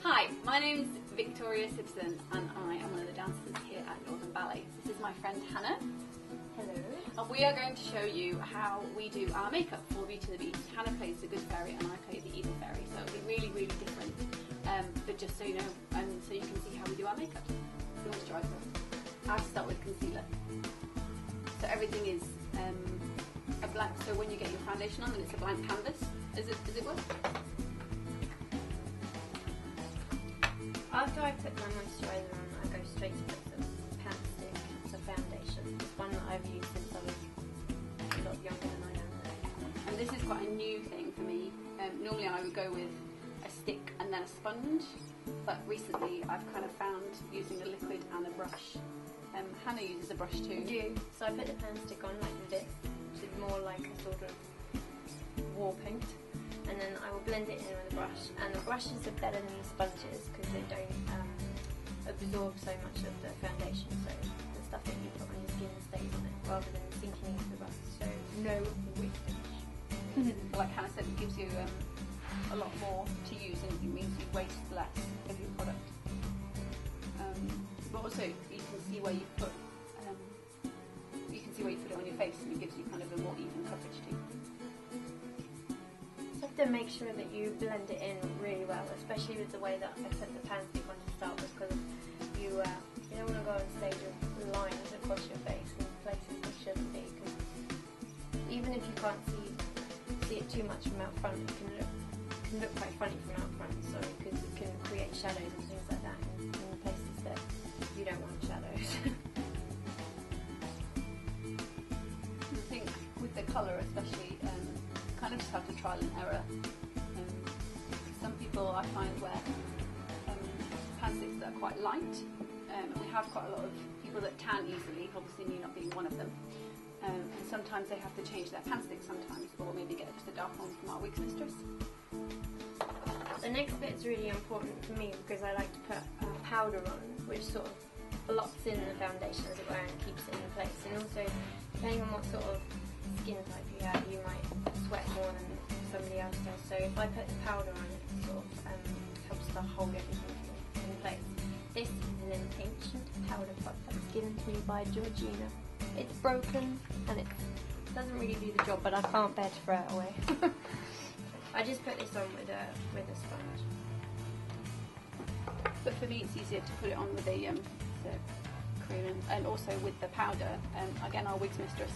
Hi, my name's Victoria Sibson and I am one of the dancers here at Northern Ballet. This is my friend Hannah. Hello. And we are going to show you how we do our makeup for Beauty and the Beast. Hannah plays the Good Fairy and I play the Evil Fairy, so it'll be really, really different. But just so you know, and so you can see how we do our makeup. You want to try first? I'll start with concealer. So everything is a blank, so when you get your foundation on, then it's a blank canvas. Does it work? After I put my moisturiser on, I go straight to put some pan stick, the foundation. It's one that I've used since I was a lot younger than I am now. And this is quite a new thing for me. Normally I would go with a stick and then a sponge, but recently I've kind of found using a liquid and a brush. Hannah uses a brush too. I do. So I put the pan stick on like this, which is more like a sort of war paint. And then I will blend it in with a brush. And the brushes are better than the sponges because they don't absorb so much of the foundation. So the stuff that you put on your skin stays on it rather than sinking into the brush. So no wastage. Like Hannah said, it gives you a lot more to use and it means you waste less of your product. But also you can see where you put it on your face and it gives you kind of a more even coverage too. You have to make sure that you blend it in really well, especially with the way that I put the pan stick on to start with, because you don't want to go on stage with lines across your face in places that shouldn't be, because even if you can't see it too much from out front, it can look quite funny from out front, because it can create shadows and things like that in places that you don't want shadows. I think with the colour especially, kind of just have to trial and error. Some people I find wear pan sticks that are quite light. We have quite a lot of people that tan easily, obviously me not being one of them. And sometimes they have to change their pan sticks sometimes, or maybe get just a dark one from our wigs mistress. The next bit is really important for me because I like to put powder on, which sort of blocks in the foundation as it were and keeps it in place. And also, depending on what sort of skin type you have, you might sweat more than somebody else does. So if I put the powder on, it sort of helps to hold everything in place. This is an ancient powder pot that was given to me by Georgina. It's broken and it doesn't really do the job, but I can't bear to throw it away. I just put this on with a sponge. But for me it's easier to put it on with the cream and also with the powder. Again, our wigs mistress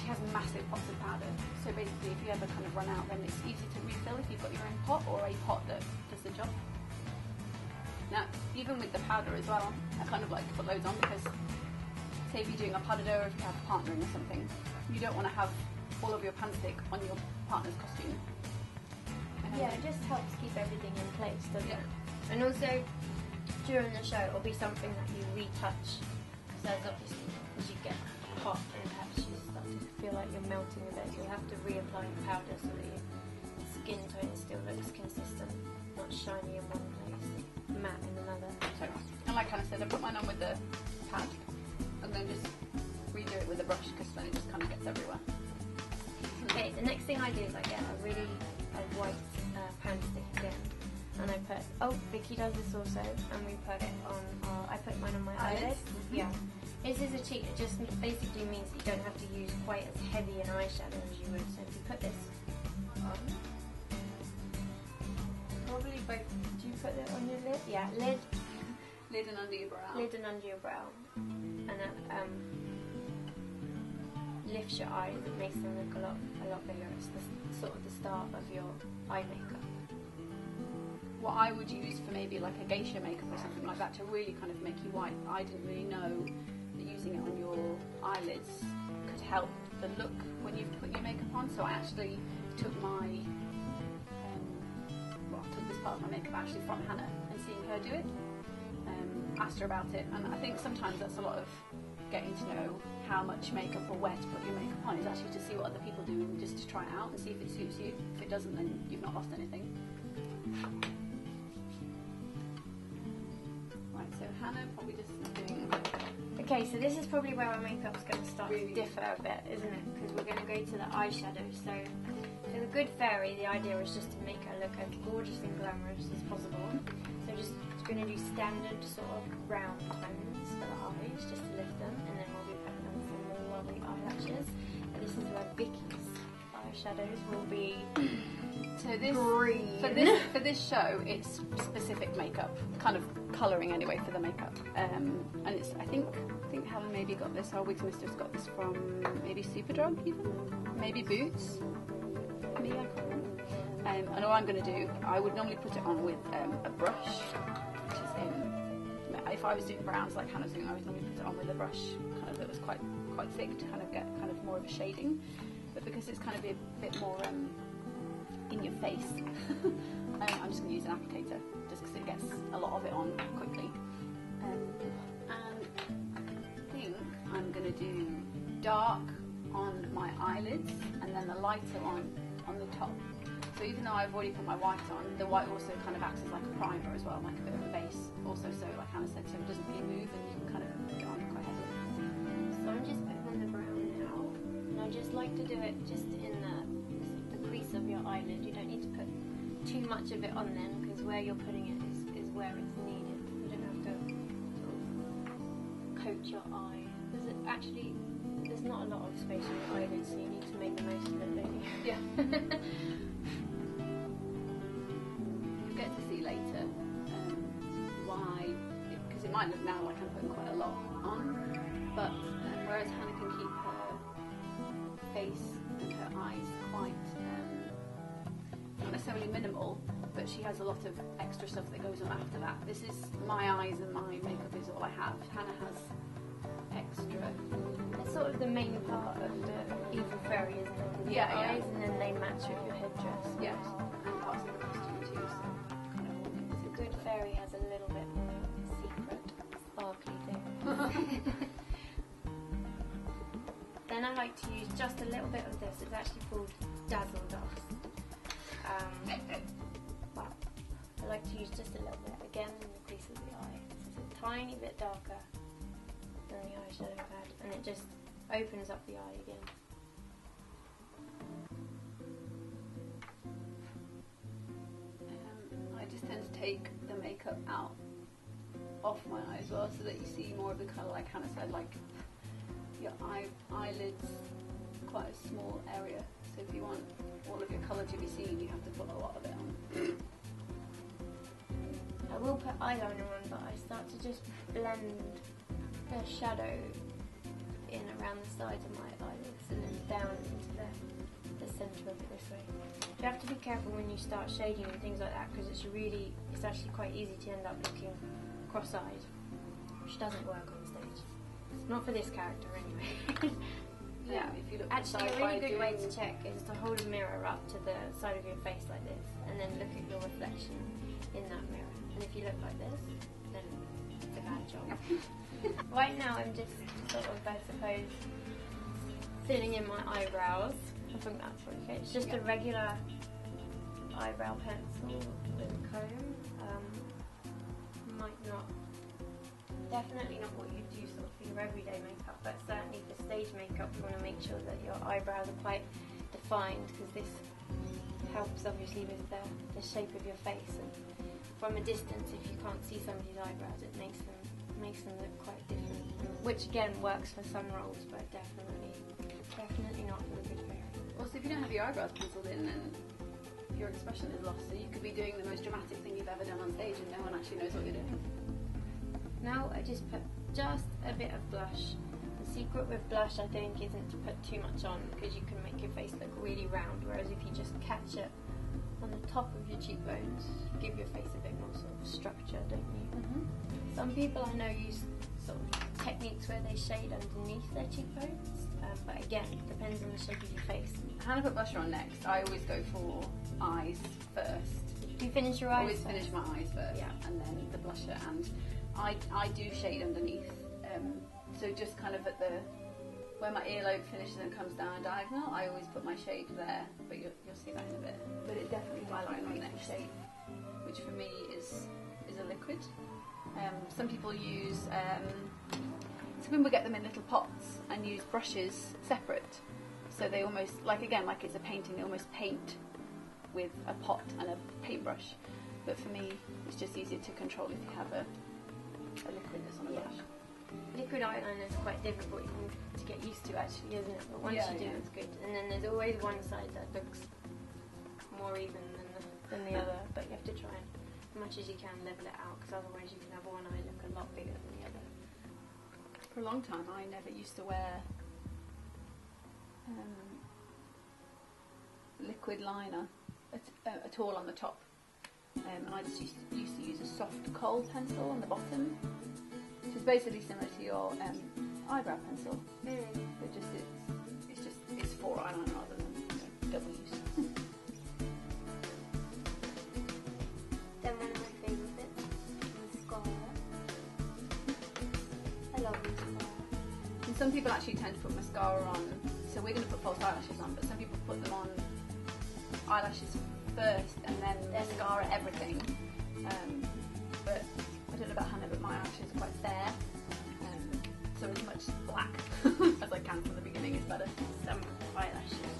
she has massive pots of powder, so basically if you ever kind of run out, then it's easy to refill if you've got your own pot or a pot that does the job. Now, even with the powder as well, I kind of like to put loads on because, say if you're doing a pas de deux or if you have partnering or something, you don't want to have all of your pan stick on your partner's costume. Yeah, it just helps keep everything in place, doesn't it? And also, during the show, it'll be something that you retouch, because obviously as you get hot and perhaps you start to feel like you're melting a bit, you'll have to reapply the powder so that your skin tone still looks consistent, not shiny in one place, matte in another. So, and like Hannah said, I put mine on with the pad and then just redo it with a brush because then it just kind of gets everywhere. Okay, the next thing I do is I get a white pan stick again, and I put, Vicky does this also, and we put it on I put mine on my eyelids. Yeah. This is a cheat, it just basically means that you don't have to use quite as heavy an eyeshadow as you would, so if you put this on, probably both, do you put it on your lid? Yeah, lid. Lid and under your brow. Lid and under your brow. And that lifts your eyes, it makes them look a lot bigger. It's sort of the start of your eye makeup. What I would use for maybe like a geisha makeup or something like that to really kind of make you white, I didn't really know that using it on your eyelids could help the look when you put your makeup on. So I actually took took this part of my makeup actually from Hannah and seeing her do it. Asked her about it, and I think sometimes that's a lot of getting to know how much makeup or where to put your makeup on is actually to see what other people do and just to try it out and see if it suits you. If it doesn't, then you've not lost anything. Right, so Hannah probably just doing... Okay, so this is probably where our makeup's going to start to differ a bit, isn't it? Because we're going to go to the eyeshadow. So for the good fairy, the idea is just to make her look as gorgeous and glamorous as possible. So just going to do standard sort of round tones for the eyes, just to lift them, and then we'll be putting on some lovely eyelashes. And this is where Vicky's eyeshadows will be. So this green. for this show, it's specific makeup, kind of colouring anyway for the makeup, and it's I think Helen maybe got this. Our Wigs Mistress got this from maybe Superdrug even, maybe Boots. Me, I can't remember. And all I'm going to do, I would normally put it on with a brush, which is if I was doing browns like Hannah's doing, I would normally put it on with a brush, kind of that was quite thick to kind of get kind of more of a shading. But because it's kind of a bit more in your face, I'm just going to use an applicator just because it gets a lot of it on quickly. And I think I'm going to do dark on my eyelids and then the lighter on the top. So even though I've already put my white on, the white also kind of acts as like a primer as well, like a bit of a base also, so like Hannah said, so it doesn't really move and you can kind of put it on quite heavily. So I'm just putting on the brown now, and I just like to do it just in the crease of your eyelid. You don't need to put too much of it on then, because where you're putting it is where it's needed. You don't have to sort of coat your eye. There's not a lot of space on your eyelids, so you need to make the most of it, don't you? Yeah. You'll get to see later why, because it might look now like I'm putting quite a lot on, but whereas Hannah can keep her face and her eyes quite not necessarily minimal, but she has a lot of extra stuff that goes on after that. This is my eyes and my makeup is all I have. Hannah has extra. It's sort of the main part of the evil fairy, isn't it? The eyes, and then they match with your headdress. Yes, and parts of the costume too. So kind of all the good fairy has a little bit more secret, sparkly thing. Then I like to use just a little bit of this. It's actually called Dazzle Dust. But I like to use just a little bit, again in the crease of the eye. It's a tiny bit darker than the eyeshadow pad, and it just opens up the eye again. I just tend to take the makeup out off my eye as well, so that you see more of the colour, like Hannah said, like your eyelids, quite a small area, so if you want all of your colour to be seen, you have to put a lot of it on. I will put eyeliner on, but I start to just blend the shadow in around the sides of my eyelids and then down into the centre of it this way. You have to be careful when you start shading and things like that, because it's actually quite easy to end up looking cross-eyed, which doesn't work on stage. Not for this character anyway. Yeah, if you look actually, a really good way to check is to hold a mirror up to the side of your face like this, and then look at your reflection in that mirror. And if you look like this, then it's a bad job. Right now I'm just sort of, I suppose, filling in my eyebrows. I think that's okay. It's just a regular eyebrow pencil with a comb. Definitely not what you do sort of for your everyday makeup, but certainly for stage makeup you want to make sure that your eyebrows are quite defined, because this helps obviously with the shape of your face, and from a distance, if you can't see somebody's eyebrows, it makes them look quite different, which again works for some roles, but definitely not for the good fairy. Also, if you don't have your eyebrows penciled in, then your expression is lost, so you could be doing the most dramatic thing you've ever done on stage and no one actually knows what you're doing. Now I just put just a bit of blush. The secret with blush, I think, isn't to put too much on, because you can make your face look really round, whereas if you just catch it on the top of your cheekbones, give your face a bit more sort of structure, don't you? Mm-hmm. Some people I know use sort of techniques where they shade underneath their cheekbones, but again, it depends on the shape of your face. Hannah put blusher on next. I always go for eyes first. Do you finish your eyes always first? Finish my eyes first, yeah, and then the blusher, and I do shade underneath, so just kind of at where my earlobe finishes and comes down diagonal, I always put my shade there, but you'll see that in a bit. But it definitely highlights my next shade, which for me is a liquid. Some people use, some people get them in little pots and use brushes separate. So they almost, like again, like it's a painting, they almost paint with a pot and a paintbrush. But for me, it's just easier to control if you have a liquid that's on a brush. Liquid eyeliner is quite difficult to get used to, actually, isn't it? But once you do, it's good. And then there's always one side that looks more even than the other, but you have to try and, as much as you can, level it out, because otherwise you can have one eye look a lot bigger than the other. For a long time, I never used to wear liquid liner at all on the top, and I just used to use a soft kohl pencil on the bottom, which is basically similar to your eyebrow pencil. But just it's for eyeliner rather than double use. Then one of my favourite bits, mascara. I love mascara. And some people actually tend to put mascara on, so we're going to put false eyelashes on, but some people put them on eyelashes first and then mascara everything. But I don't know about Hannah, but my eyelashes are quite fair, so as much black as I can from the beginning is better. Some eyelashes.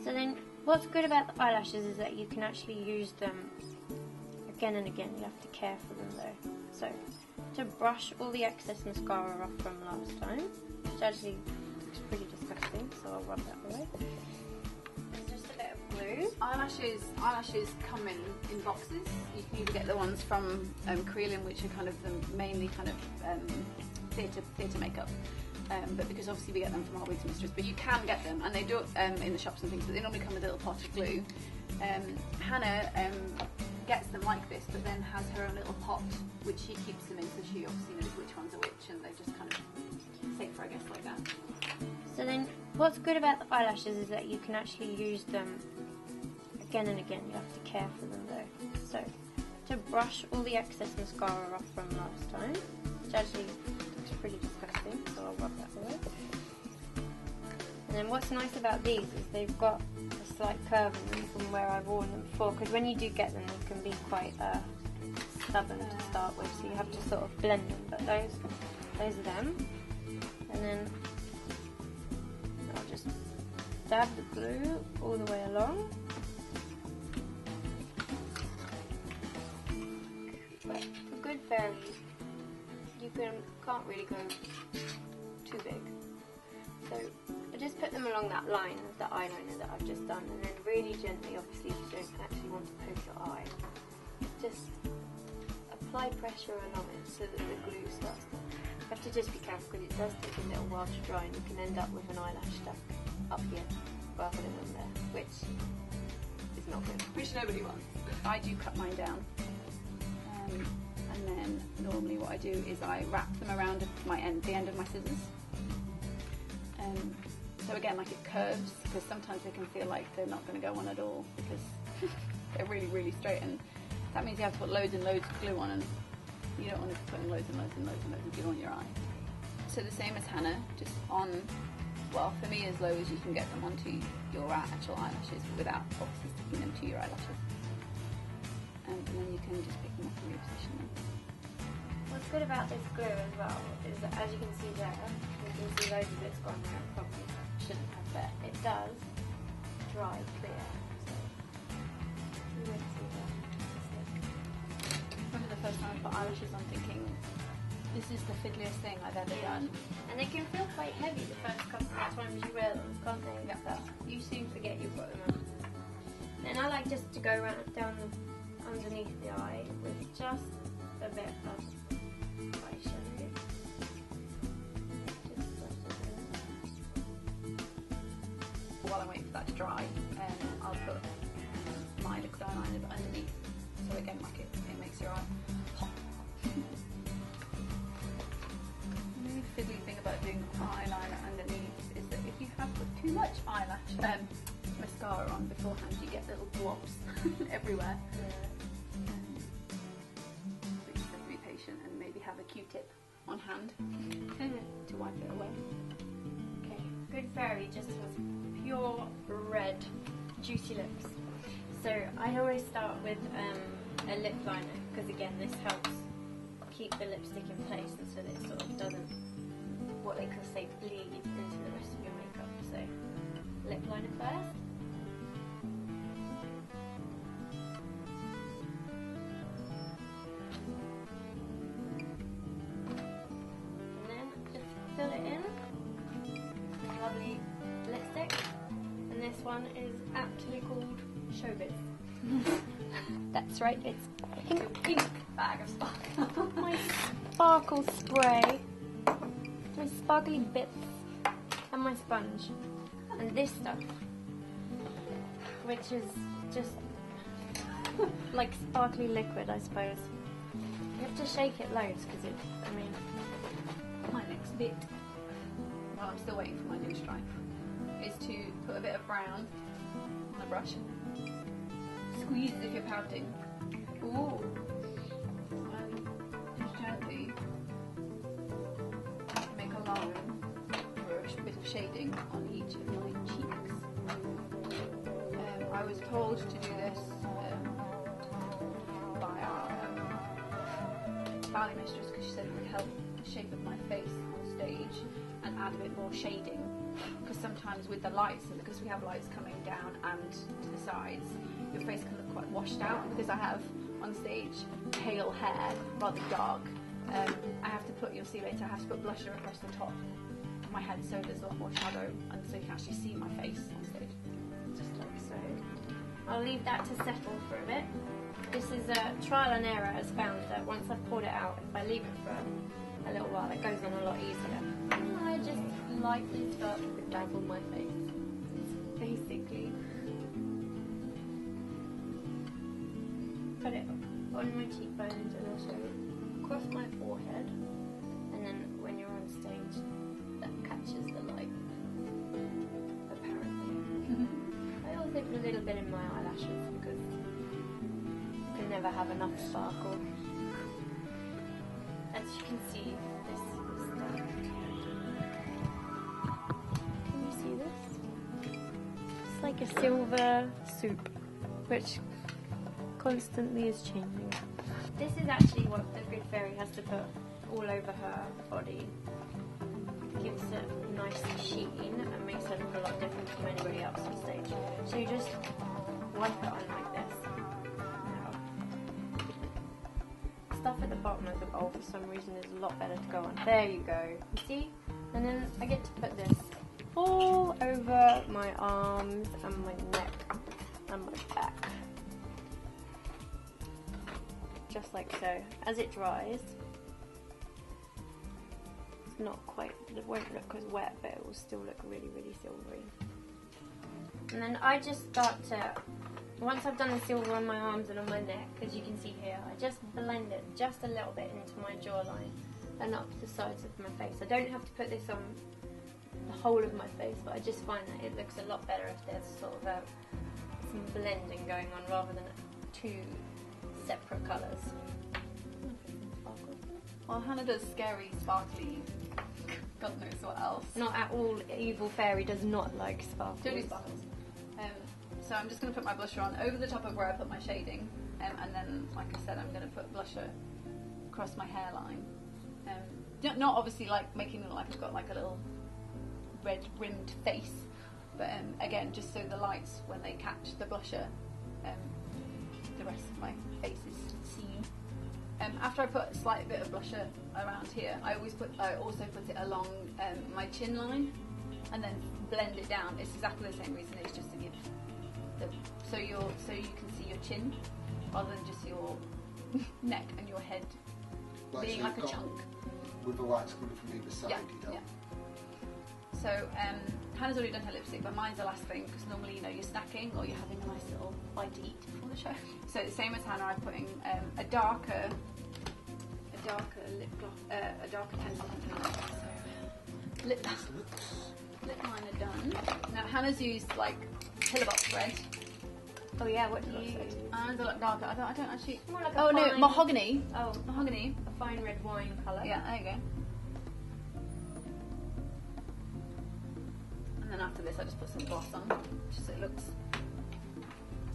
So then, what's good about the eyelashes is that you can actually use them again and again. You have to care for them though. So, to brush all the excess mascara off from last time, which actually looks pretty disgusting, so I'll rub that away. There's just a bit of glue. Eyelashes come in boxes. You can either get the ones from Creelin, which are kind of mainly kind of theatre makeup. But because obviously we get them from our wigs mistress, but you can get them, and they do in the shops and things, but they normally come with a little pot of glue. Hannah gets them like this, but then has her own little pot which she keeps them in, so she obviously knows which ones are which, and they just kind of safer, I guess, like that. So then, what's good about the eyelashes is that you can actually use them again and again. You have to care for them though. So, to brush all the excess mascara off from last time, which actually looks pretty disgusting, so I'll rub that away. And then what's nice about these is they've got a slight curve in them from where I've worn them before, because when you do get them, they can be quite stubborn to start with, so you have to sort of blend them, but those are them. And then I'll just dab the glue all the way along. But a good fairy, you can't really go too big. So I just put them along that line of the eyeliner that I've just done, and then really gently, obviously if you don't actually want to poke your eye, just apply pressure along it so that the glue starts to... You have to just be careful because it does take a little while to dry, and you can end up with an eyelash stuck up here rather than on there, which is not good. Which nobody wants. I do cut mine down, and then normally what I do is I wrap them around the end of my scissors. So again, like it curves, because sometimes they can feel like they're not going to go on at all because they're really, really straight, and that means you have to put loads and loads of glue on, and you don't want to be putting loads and loads and loads and loads of glue on your eye. So the same as Hannah, just on, well, for me, as low as you can get them onto your actual eyelashes without obviously sticking them to your eyelashes. And then you can just pick them up and reposition them. What's good about this glue as well is that, as you can see there, you can see loads of it's gone there, probably shouldn't have, but it does dry clear. So you won't see that. I remember the first time I put eyelashes on thinking, this is the fiddliest thing I've ever done. And they can feel quite heavy the first couple of times you wear them, can't they? Yeah. But you soon forget you've got them on. And I like just to go down underneath the eye with just a bit of eyeshadow. While I'm waiting for that to dry, I'll put my liquid eyeliner underneath. So again, like it makes your eye pop. The really fiddly thing about doing eyeliner underneath is that if you have put too much mascara on beforehand, you get little blobs everywhere. Yeah. But you just have to be patient and maybe have a Q-tip on hand to wipe it away. Okay, Good Fairy just has pure red, juicy lips. So I always start with a lip liner, because again this helps keep the lipstick in place and so that it sort of doesn't, what they can say, bleed into the rest of your makeup. So, lip liner first. And then just fill it in. Lovely lipstick. And this one is actually called Showbiz. That's right, it's Your pink bag of sparkle. my sparkle spray, my sparkly bits. And my sponge. And this stuff, which is just like sparkly liquid, I suppose. You have to shake it loads because it, I mean, My next bit, while I'm still waiting for my new stripe, is to put a bit of brown on the brush. Squeeze as if you're pouting. Ooh. And just gently make a line for a bit of shading on each of my cheeks. I was told to do this by our ballet mistress because she said it would help the shape of my face on stage and add a bit more shading, because sometimes with the lights, and because we have lights coming down and to the sides, your face can look quite washed out. Because I have on stage pale hair, rather dark, I have to put, you'll see later, I have to put blusher across the top of my head so there's a lot more shadow and so you can actually see my face on stage. just like so. I'll leave that to settle for a bit. This is a trial and error has found that once I've poured it out, if I leave it for a little while, it goes on a lot easier. I just lightly start to dazzle my face. It's basically put it on my cheekbones and also across my forehead, and then when you're on stage, that catches the light. Apparently. I also put a little bit in my eyelashes because you can never have enough sparkle. As you can see, this is done. Can you see this? It's like a silver soup, which constantly is changing. This is actually what the good fairy has to put all over her body. Gives it a nice sheen and makes her look a lot different from anybody else on stage. So you just wipe it on like this. Now, stuff at the bottom of the bowl for some reason is a lot better to go on. There you go. You see? And then I get to put this all over my arms and my neck and my back. Just like so. As it dries, it's not quite, it won't look as wet, but it will still look really, really silvery. And then I just start to, once I've done the silver on my arms and on my neck, as you can see here, I just blend it just a little bit into my jawline and up the sides of my face. I don't have to put this on the whole of my face, but I just find that it looks a lot better if there's sort of some blending going on rather than two separate colours. Well, Hannah does scary, sparkly, God knows what else. Not at all. Evil fairy does not like sparkles. Don't do sparkles. So I'm just going to put my blusher on over the top of where I put my shading, and then, like I said, I'm going to put blusher across my hairline. Not obviously like making it like I've got like a little red rimmed face, but again, just so the lights, when they catch the blusher, the rest of my face is seen. After I put a slight bit of blusher around here, I also put it along my chin line, and then blend it down. It's exactly the same reason. It's just to give so you can see your chin rather than just your neck and your head being like a chunk. With the lights coming from either side, you don't. Yeah. So Hannah's already done her lipstick, but mine's the last thing because normally you're snacking or you're having a nice little bite to eat before the show. So the same as Hannah, I'm putting a darker lip gloss, a darker pencil on. So lip liner done. Now Hannah's used like pillar box thread. Oh yeah, what do you use? Mine's a lot darker. I don't actually. More like a Oh no, fine- mahogany. Oh, Mahogany. a fine red wine colour. Yeah, there you go. And then after this, I just put some gloss on, just so it looks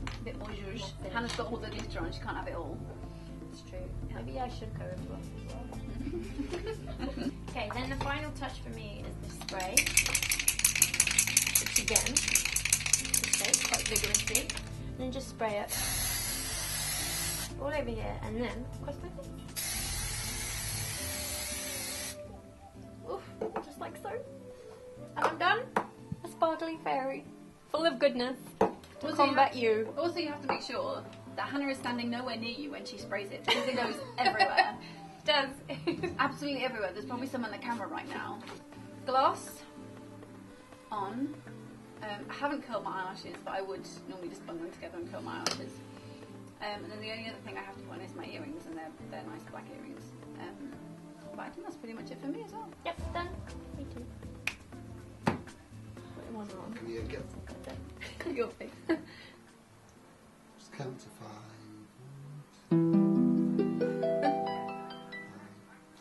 a bit more zhuzh. Hannah's got all the glitter on; she can't have it all. It's true. Maybe I should go with gloss as well. Okay, then the final touch for me is the spray. which again, is shake quite vigorously, and then just spray it all over here, and then cross my face. Oof, just like so. And I'm done. A sparkly fairy, full of goodness. To Also, combat you. Also, you have to make sure that Hannah is standing nowhere near you when she sprays it, because it goes everywhere. It does. Absolutely everywhere. There's probably some on the camera right now. Gloss on. I haven't curled my eyelashes, but I would normally just bung them together and curl my eyelashes. And then the only other thing I have to put on is my earrings, and they're nice black earrings. But I think that's pretty much it for me as well. Yep, done.